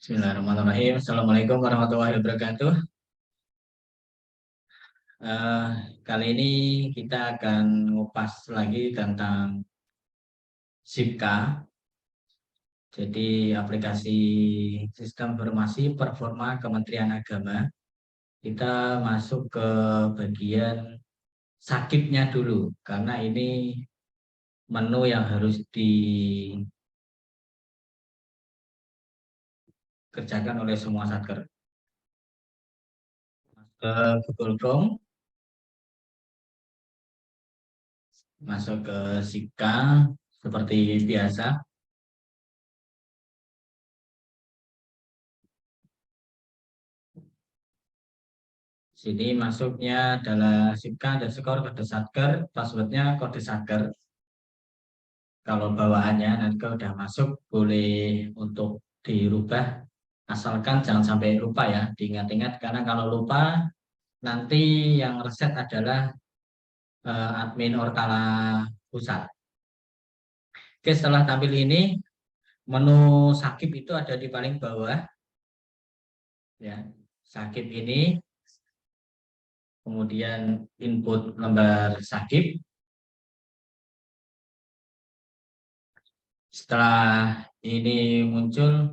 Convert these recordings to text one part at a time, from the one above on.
Bismillahirrahmanirrahim. Assalamualaikum warahmatullahi wabarakatuh. Eh, Kali ini kita akan ngupas lagi tentang SIPKA, jadi aplikasi Sistem Informasi Performa Kementerian Agama. Kita masuk ke bagian sakitnya dulu, karena ini menu yang harus dikerjakan oleh semua satker. Ke Google Chrome, masuk ke SIPKA seperti biasa. Sini masuknya adalah SIPKA underscore kode satker, passwordnya kode satker. Kalau bawaannya nanti kalau udah masuk boleh untuk dirubah, asalkan jangan sampai lupa ya, diingat-ingat, karena kalau lupa nanti yang reset adalah admin Orkala Pusat. Oke, setelah tampil ini menu sakit itu ada di paling bawah ya. Sakit ini, kemudian input lembar sakit. Setelah ini muncul,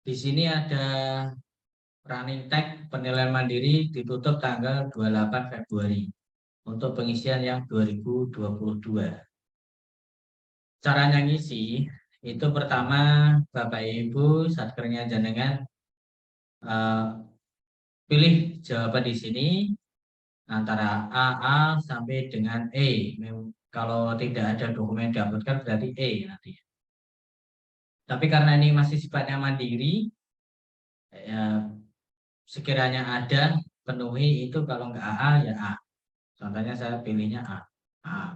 di sini ada running tag penilaian mandiri ditutup tanggal 28 Februari untuk pengisian yang 2022. Caranya ngisi itu pertama, Bapak Ibu satkernya jenengan pilih jawaban di sini antara A sampai dengan E. Kalau tidak ada dokumen didapatkan berarti E nanti. Tapi karena ini masih sifatnya mandiri, ya, sekiranya ada penuhi itu, kalau nggak A ya A. Contohnya saya pilihnya A.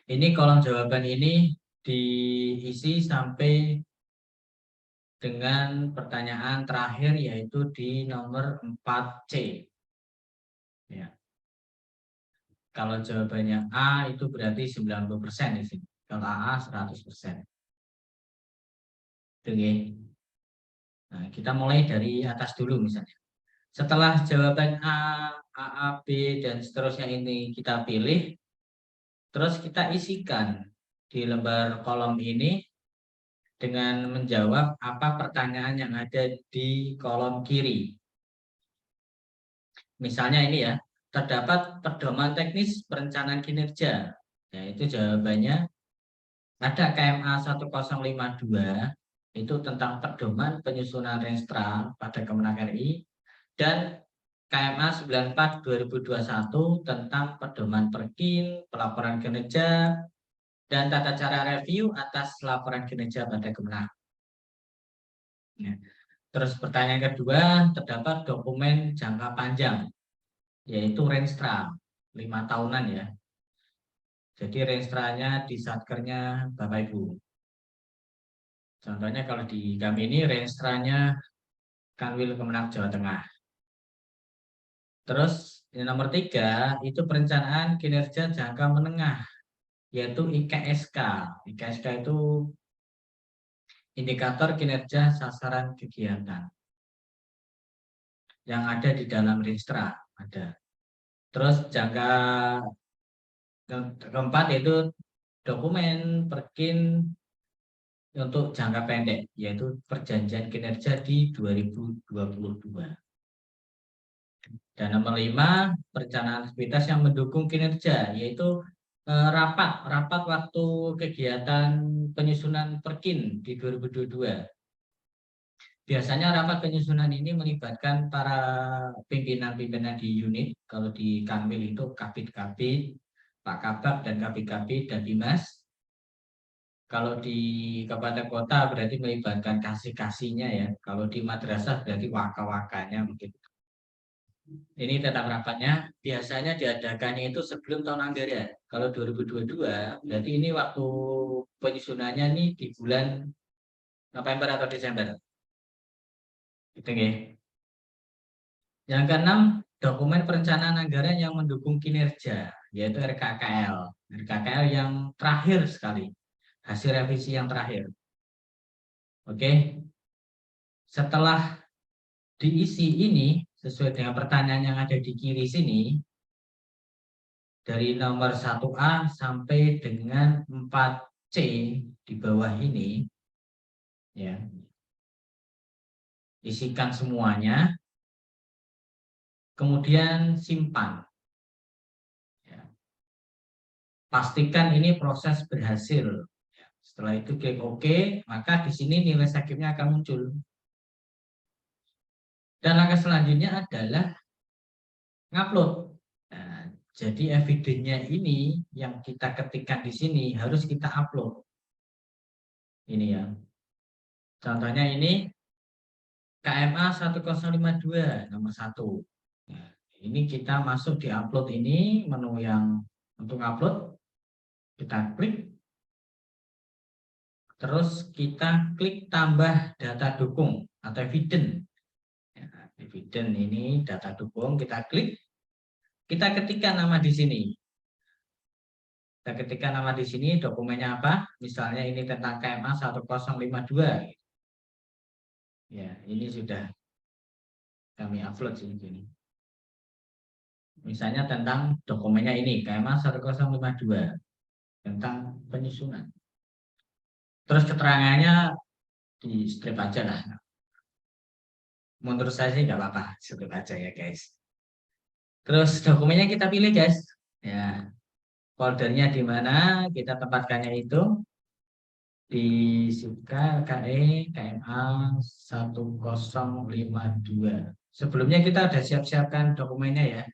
Ini kolom jawaban ini diisi sampai dengan pertanyaan terakhir, yaitu di nomor 4C. Ya. Kalau jawabannya A itu berarti 90% di sini. Kalau AA 100%. Oke. Nah, kita mulai dari atas dulu misalnya. Setelah jawaban A, B, dan seterusnya ini kita pilih, terus kita isikan di lembar kolom ini dengan menjawab apa pertanyaan yang ada di kolom kiri. Misalnya ini ya, terdapat pedoman teknis perencanaan kinerja. Ya, itu jawabannya ada KMA 1052, itu tentang pedoman penyusunan renstra pada Kemenag RI, dan KMA 94 2021 tentang pedoman perkin, pelaporan kinerja, dan tata cara review atas laporan kinerja pada Kemenag. Ya. Terus pertanyaan kedua, terdapat dokumen jangka panjang, yaitu renstra 5 tahunan ya. Jadi renstranya di satkernya Bapak Ibu. Contohnya kalau di kami ini renstranya Kanwil Kemenag Jawa Tengah. Terus nomor 3 itu perencanaan kinerja jangka menengah, yaitu IKSK. IKSK itu indikator kinerja sasaran kegiatan yang ada di dalam renstra ada. Terus jangka keempat itu dokumen perkin untuk jangka pendek, yaitu perjanjian kinerja di 2022. Dan nomor 5, perencanaan aktivitas yang mendukung kinerja, yaitu rapat waktu kegiatan penyusunan perkin di 2022. Biasanya rapat penyusunan ini melibatkan para pimpinan-pimpinan di unit. Kalau di Kanwil itu Kabid-Kabid, Pak Kabak dan Kabid-Kabid dan Dimas. Kalau di kabupaten kota berarti melibatkan kasih-kasihnya ya. Kalau di madrasah berarti waka-wakanya mungkin. Ini tentang rapatnya, biasanya diadakannya itu sebelum tahun anggaran. Kalau 2022, berarti ini waktu penyusunannya nih di bulan November atau Desember. Gitu ya. Yang keenam, dokumen perencanaan anggaran yang mendukung kinerja, yaitu RKKL. RKKL yang terakhir sekali, hasil revisi yang terakhir. Oke, setelah diisi ini sesuai dengan pertanyaan yang ada di kiri sini, dari nomor 1A sampai dengan 4C di bawah ini, ya, isikan semuanya, kemudian simpan. Ya. Pastikan ini proses berhasil. Setelah itu klik OK, maka di sini nilai sakitnya akan muncul. Dan langkah selanjutnya adalah ngupload. Nah, jadi evidennya ini yang kita ketikkan di sini harus kita upload. Ini ya. Contohnya ini KMA 1052 nomor 1. Nah, ini kita masuk di upload ini, menu yang untuk upload, kita klik. Terus kita klik tambah data dukung atau eviden. Ya, eviden ini data dukung, kita klik. Kita ketikkan nama di sini. Kita ketikkan nama di sini, dokumennya apa? Misalnya ini tentang KMA 1052. Ya, ini sudah kami upload sini. Misalnya tentang dokumennya ini, KMA 1052 tentang penyusunan. Terus keterangannya di strip aja lah. Menurut saya sih nggak apa-apa, strip aja ya guys. Terus dokumennya kita pilih guys. Ya, foldernya di mana kita tempatkannya itu di SIPKA KE KMA 1052. Sebelumnya kita udah siap-siapkan dokumennya ya.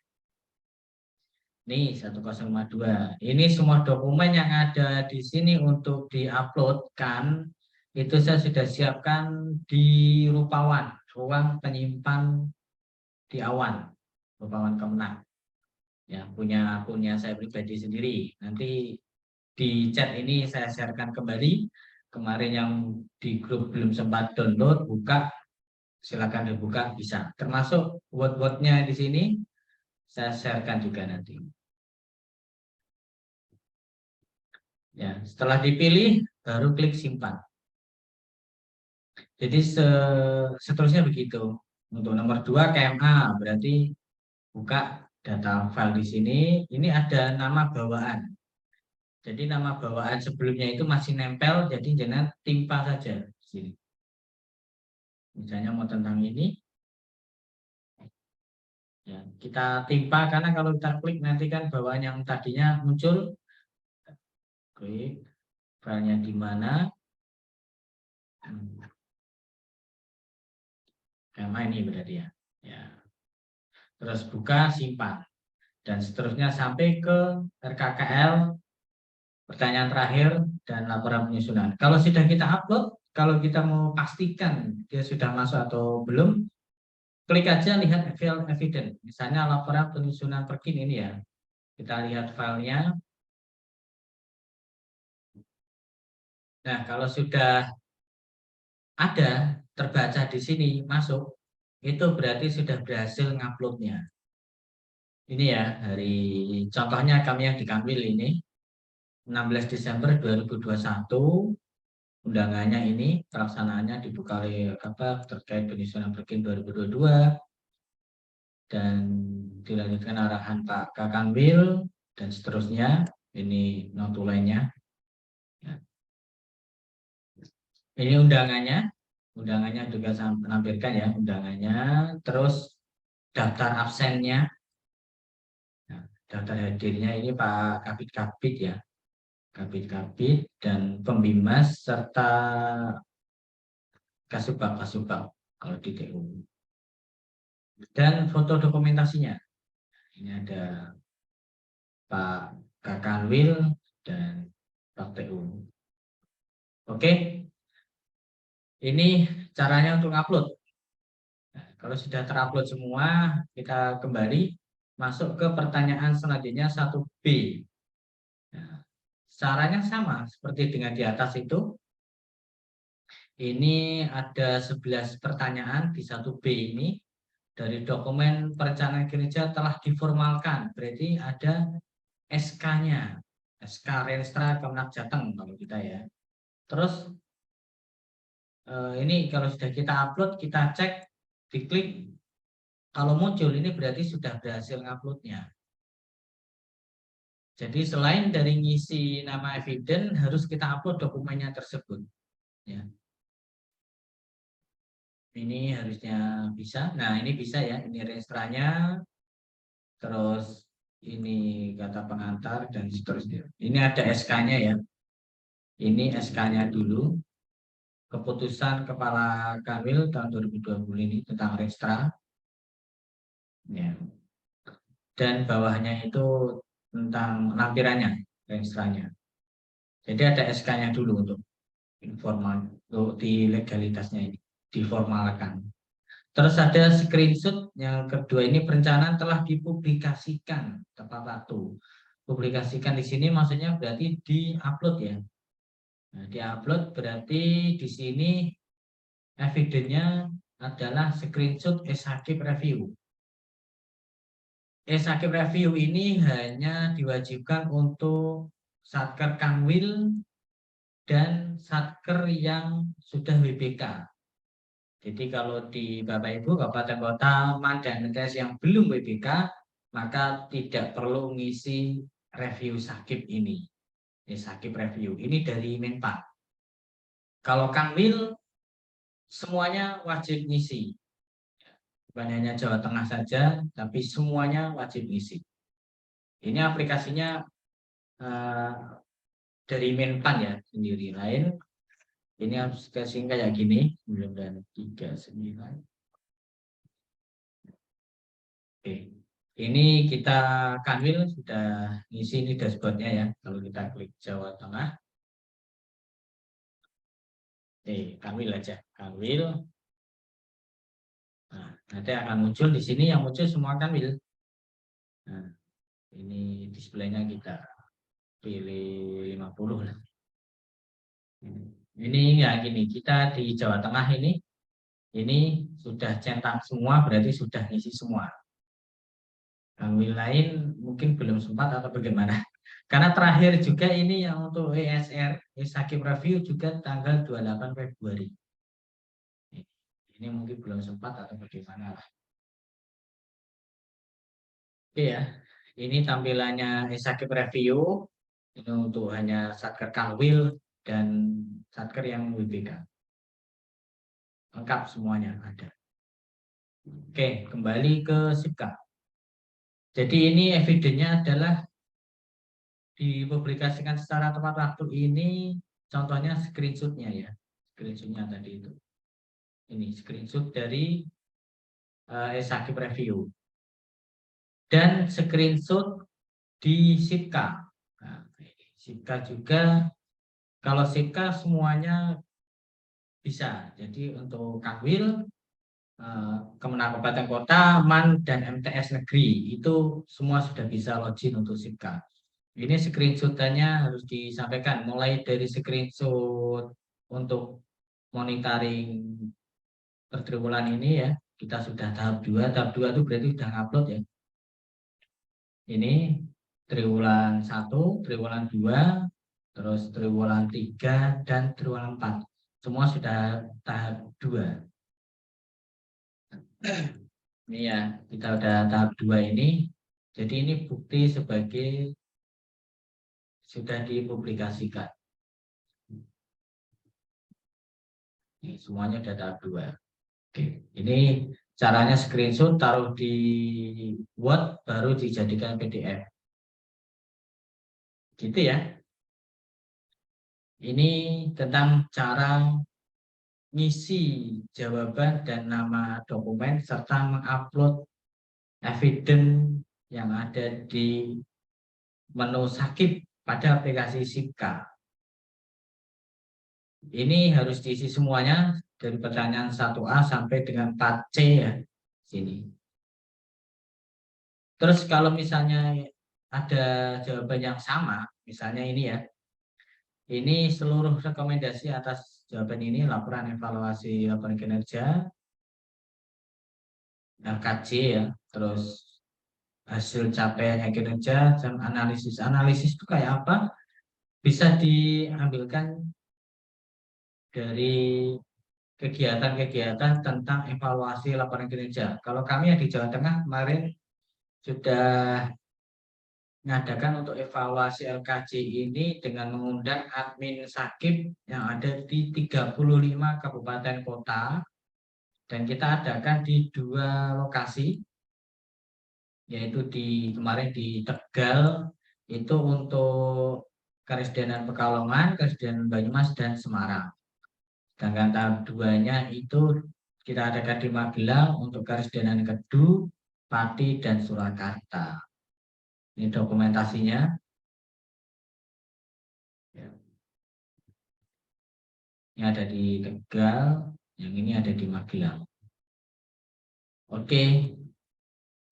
Nih 1052. Ini semua dokumen yang ada di sini untuk diuploadkan itu saya sudah siapkan di Rupawan, ruang penyimpan di Awan, Rupawan Kemenang. Ya, punya saya pribadi sendiri. Nanti di chat ini saya sharekan kembali. Kemarin yang di grup belum sempat download, buka, silakan dibuka, bisa. Termasuk word-wordnya di sini saya sharekan juga nanti. Ya, setelah dipilih baru klik simpan. Jadi seterusnya begitu. Untuk nomor 2 KMA berarti buka data file di sini. Ini ada nama bawaan. Jadi nama bawaan sebelumnya itu masih nempel, jadi jangan timpa saja di sini. Misalnya mau tentang ini, ya kita timpa karena kalau kita klik nanti kan bawaan yang tadinya muncul, klik filenya di mana, KMA ini berarti ya. Ya. Terus buka, simpan, dan seterusnya sampai ke RKKL. Pertanyaan terakhir dan laporan penyusunan. Kalau sudah kita upload, kalau kita mau pastikan dia sudah masuk atau belum, klik aja lihat file evidence. Misalnya laporan penyusunan perkin ini ya. Kita lihat filenya. Nah, kalau sudah ada terbaca di sini masuk, itu berarti sudah berhasil nguploadnya. Ini ya, hari contohnya kami yang di Kanwil ini 16 Desember 2021. Undangannya ini pelaksanaannya dibuka oleh terkait penyusunan perkin 2022 dan dilanjutkan arahan Pak Kakanwil dan seterusnya. Ini notulainya. Ya. Ini undangannya juga saya menampilkan ya undangannya. Terus daftar absennya, nah, daftar hadirnya ini Pak Kabit ya. Kabit dan pembimas serta kasubag kalau di TU. Dan foto dokumentasinya. Ini ada Pak Kakanwil dan Pak TU. Oke. Ini caranya untuk upload. Nah, kalau sudah terupload semua, kita kembali masuk ke pertanyaan selanjutnya 1B. Nah, caranya sama seperti dengan di atas itu. Ini ada 11 pertanyaan di 1B ini. Dari dokumen perencanaan kinerja telah diformalkan. Berarti ada SK-nya, SK Renstra Kemenak Jateng kalau kita ya. Terus ini kalau sudah kita upload, kita cek, diklik, kalau muncul ini berarti sudah berhasil nguploadnya. Jadi selain dari ngisi nama eviden, harus kita upload dokumennya tersebut. Ya. Ini harusnya bisa. Nah ini bisa ya, ini registranya, terus ini kata pengantar dan seterusnya. Ini ada SK-nya ya. Ini SK-nya dulu. Keputusan Kepala Kanwil tahun 2020 ini tentang registra. Ya. Dan bawahnya itu tentang lampirannya, registranya. Jadi ada SK-nya dulu untuk informal, untuk di legalitasnya ini, diformalkan. Terus ada screenshot yang kedua ini perencanaan telah dipublikasikan tepat waktu. Publikasikan di sini maksudnya berarti di-upload ya. Nah, di-upload berarti di sini evidennya adalah screenshot e-sakip review. E-sakip review ini hanya diwajibkan untuk satker Kanwil dan satker yang sudah WBK. Jadi kalau di Bapak Ibu Kabupaten Kota MAN dan MTS yang belum WBK, maka tidak perlu ngisi review sakip ini. Ini sakip review. Ini dari Menpan. Kalau Kanwil semuanya wajib ngisi. Bukan hanya Jawa Tengah saja, tapi semuanya wajib ngisi. Ini aplikasinya dari Menpan ya sendiri. Lain ini aplikasi kayak gini, 939. Oke. Ini kita Kanwil sudah ngisi ini dashboardnya ya. Kalau kita klik Jawa Tengah, Kanwil aja, Kanwil. Nah, nanti akan muncul di sini yang muncul semua Kanwil. Nah, ini displaynya kita pilih 50 lah. Ini ya gini, kita di Jawa Tengah ini sudah centang semua, berarti sudah ngisi semua. Kanwil lain mungkin belum sempat atau bagaimana. Karena terakhir juga ini yang untuk ESR, e-sakip review juga tanggal 28 Februari. Ini mungkin belum sempat atau bagaimana lah. Oke ya, ini tampilannya e-sakip review. Ini untuk hanya satker Kanwil dan satker yang WBK. Lengkap semuanya ada. Oke, kembali ke SIPKA. Jadi ini evidennya adalah dipublikasikan secara tepat waktu ini, contohnya screenshotnya ya. Screenshotnya tadi itu. Ini screenshot dari e-sakip review. Dan screenshot di SIPKA. Nah, SIPKA juga, kalau SIPKA semuanya bisa. Jadi untuk Kanwil, Kemenak Kabupaten Kota, MAN, dan MTS Negeri itu semua sudah bisa login untuk SIPKA. Ini screenshotannya harus disampaikan, mulai dari screenshot untuk monitoring pertriwulan ini ya, kita sudah tahap 2. Tahap 2 itu berarti sudah ngupload ya. Ini triwulan 1, triwulan 2, terus triwulan 3, dan triwulan 4. Semua sudah tahap 2. Ini ya, kita udah tahap 2 ini. Jadi ini bukti sebagai sudah dipublikasikan. Ini semuanya sudah tahap 2. Oke, ini caranya screenshot, taruh di Word, baru dijadikan PDF. Gitu ya. Ini tentang cara ngisi jawaban dan nama dokumen serta mengupload eviden yang ada di menu sakip pada aplikasi SIPKA. Ini harus diisi semuanya dari pertanyaan 1A sampai dengan 4C ya. Sini. Terus kalau misalnya ada jawaban yang sama, misalnya ini ya. Ini seluruh rekomendasi atas jawaban ini, laporan evaluasi laporan kinerja, KJ ya, terus hasil capaiannya kinerja, dan analisis. Analisis itu kayak apa? Bisa diambilkan dari kegiatan-kegiatan tentang evaluasi laporan kinerja. Kalau kami yang di Jawa Tengah kemarin sudah mengadakan untuk evaluasi LKJ ini dengan mengundang admin Sakip yang ada di 35 kabupaten kota, dan kita adakan di 2 lokasi, yaitu kemarin di Tegal itu untuk Karisdenan Pekalongan, Karisdenan Banyumas, dan Semarang. Sedangkan tahap 2-nya itu kita adakan di Magelang untuk Karisdenan Kedu, Pati, dan Surakarta. Ini dokumentasinya. Ini ada di Tegal, yang ini ada di Magelang. Oke,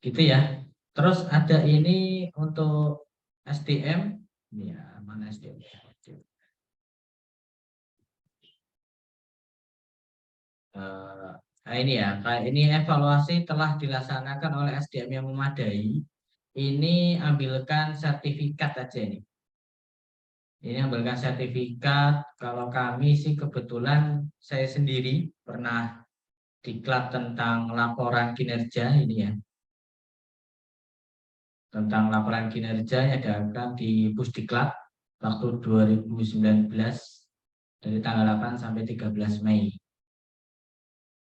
gitu ya. Terus ada ini untuk SDM. Ya, mana SDM? Nah ini ya, ini evaluasi telah dilaksanakan oleh SDM yang memadai. Ini ambilkan sertifikat aja ini. Ini ambilkan sertifikat. Kalau kami sih kebetulan saya sendiri pernah diklat tentang laporan kinerja ini ya. Tentang laporan kinerja yang diadakan di Pusdiklat waktu 2019 dari tanggal 8 sampai 13 Mei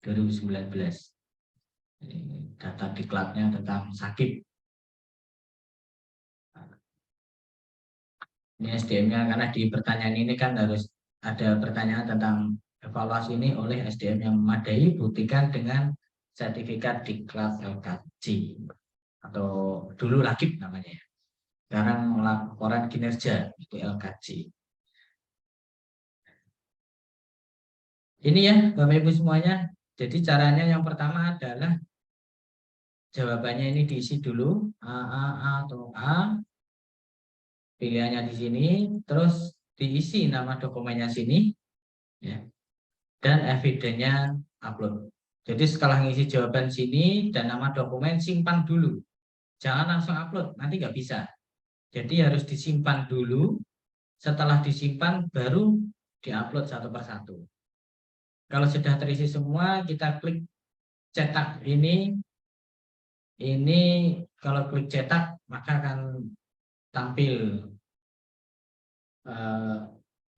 2019. Data diklatnya tentang sakit. Ini SDM-nya karena di pertanyaan ini kan harus ada pertanyaan tentang evaluasi ini oleh SDM yang memadai, buktikan dengan sertifikat diklat LKJ atau dulu LAKIP namanya ya. Sekarang laporan kinerja itu LKJ. Ini ya Bapak Ibu semuanya. Jadi caranya yang pertama adalah jawabannya ini diisi dulu A atau A. Pilihannya di sini, terus diisi nama dokumennya sini, ya, dan evidennya upload. Jadi setelah ngisi jawaban sini dan nama dokumen, simpan dulu. Jangan langsung upload, nanti nggak bisa. Jadi harus disimpan dulu. Setelah disimpan, baru diupload satu persatu. Kalau sudah terisi semua, kita klik cetak ini. Ini kalau klik cetak, maka akan tampil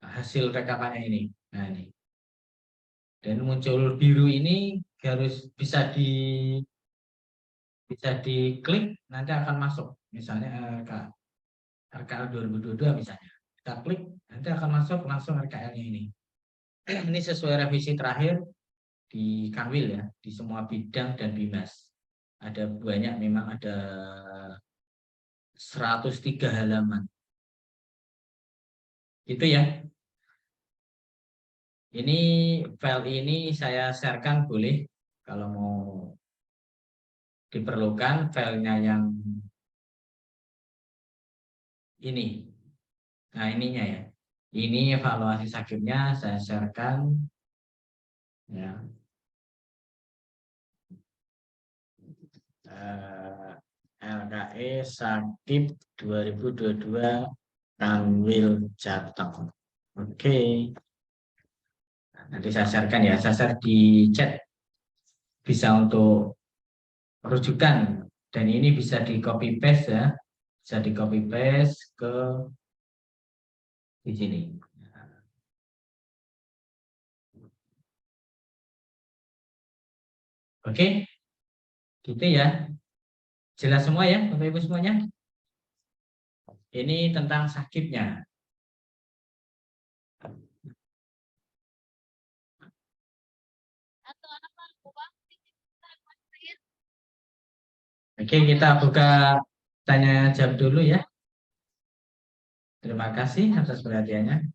hasil rekapannya ini. Nah ini. Dan muncul biru ini harus bisa diklik, nanti akan masuk. Misalnya RKL 2022 misalnya. Kita klik, nanti akan masuk langsung RKL-nya ini. Ini sesuai revisi terakhir di Kanwil ya, di semua bidang dan bimas. Ada banyak, memang ada 103 halaman. Itu ya. Ini file ini saya sharekan boleh kalau mau diperlukan filenya yang ini. Nah ininya ya. Ini evaluasi sakitnya saya sharekan ya. LKE Sakit 2022 Kanwil Jateng. Oke. Nanti saya sharekan ya, saya share di chat. Bisa untuk rujukan, dan ini bisa di copy paste ya. Bisa di copy paste ke di sini. Oke. Gitu ya. Jelas semua ya Bapak Ibu semuanya. Ini tentang sakitnya. Oke, kita buka tanya jawab dulu ya. Terima kasih atas perhatiannya.